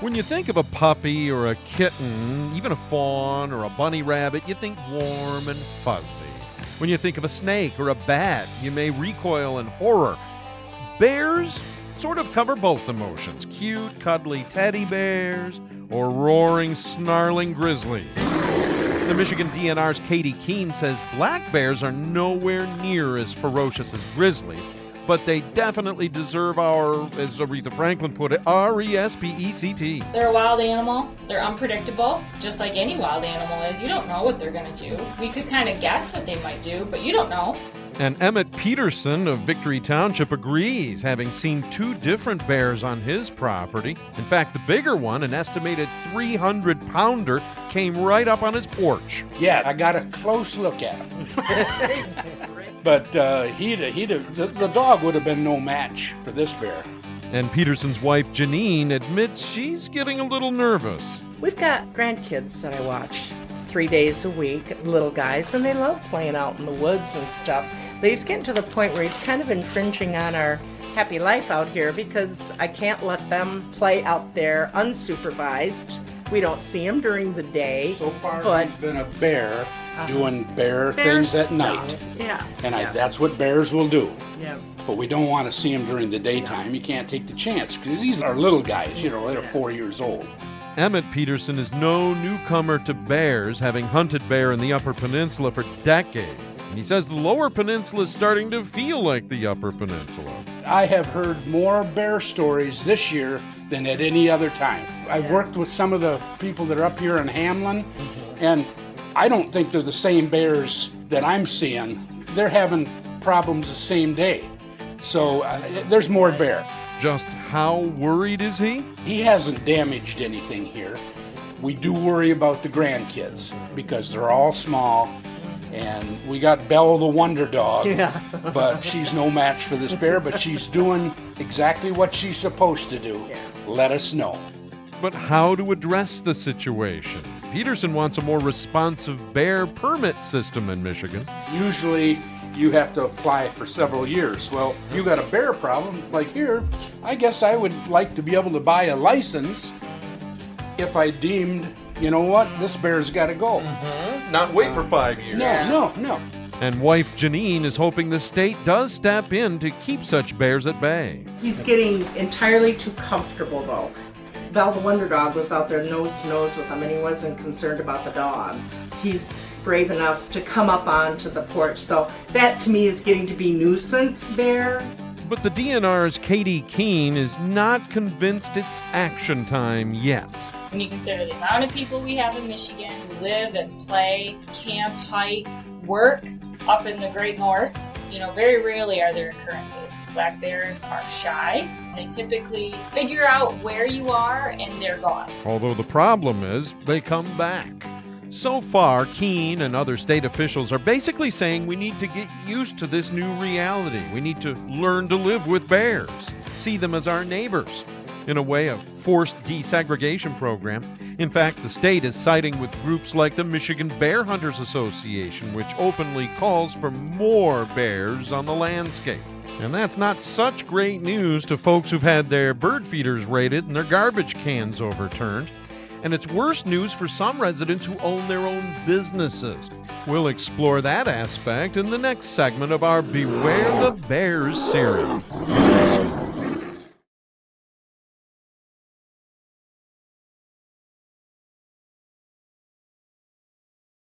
When you think of a puppy or a kitten, even a fawn or a bunny rabbit, you think warm and fuzzy. When you think of a snake or a bat, you may recoil in horror. Bears sort of cover both emotions, cute, cuddly teddy bears or roaring, snarling grizzlies. The Michigan DNR's Katie Keene says black bears are nowhere near as ferocious as grizzlies, but they definitely deserve our, as Aretha Franklin put it, R-E-S-P-E-C-T. They're a wild animal. They're unpredictable, just like any wild animal is. You don't know what they're going to do. We could kind of guess what they might do, but you don't know. And Emmett Peterson of Victory Township agrees, having seen 2 different bears on his property. In fact, the bigger one, an estimated 300-pounder, came right up on his porch. Yeah, I got a close look at him. But the dog would have been no match for this bear. And Peterson's wife, Janine, admits she's getting a little nervous. We've got grandkids that I watch 3 days a week, little guys, and they love playing out in the woods and stuff. But he's getting to the point where he's kind of infringing on our happy life out here because I can't let them play out there unsupervised. We don't see him during the day. So far, he's been a bear doing bear things at night. Yeah. And that's what bears will do. Yeah. But we don't want to see him during the daytime. You can't take the chance because these are little guys, they're 4 years old. Emmett Peterson is no newcomer to bears, having hunted bear in the Upper Peninsula for decades. And he says the Lower Peninsula is starting to feel like the Upper Peninsula. I have heard more bear stories this year than at any other time. I've worked with some of the people that are up here in Hamlin, and I don't think they're the same bears that I'm seeing. They're having problems the same day. So there's more bear. Just how worried is he? He hasn't damaged anything here. We do worry about the grandkids because they're all small, and we got Belle the Wonder Dog, but she's no match for this bear, but she's doing exactly what she's supposed to do. Let us know. But how to address the situation? Peterson wants a more responsive bear permit system in Michigan. Usually you have to apply for several years. Well, if you got a bear problem, like here, I guess I would like to be able to buy a license if I deemed, this bear's got to go. Not wait for 5 years. No. And wife Janine is hoping the state does step in to keep such bears at bay. He's getting entirely too comfortable, though. Belle the Wonder Dog was out there nose to nose with him, and he wasn't concerned about the dog. He's brave enough to come up onto the porch, so that to me is getting to be nuisance bear. But the DNR's Katie Keene is not convinced it's action time yet. When you consider the amount of people we have in Michigan who live and play, camp, hike, work up in the great north, very rarely are there occurrences. Black bears are shy. They typically figure out where you are and they're gone. Although the problem is they come back. So far, Keene and other state officials are basically saying we need to get used to this new reality. We need to learn to live with bears, see them as our neighbors. In a way, a forced desegregation program. In fact, the state is siding with groups like the Michigan Bear Hunters Association, which openly calls for more bears on the landscape. And that's not such great news to folks who've had their bird feeders raided and their garbage cans overturned. And it's worse news for some residents who own their own businesses. We'll explore that aspect in the next segment of our Beware the Bears series.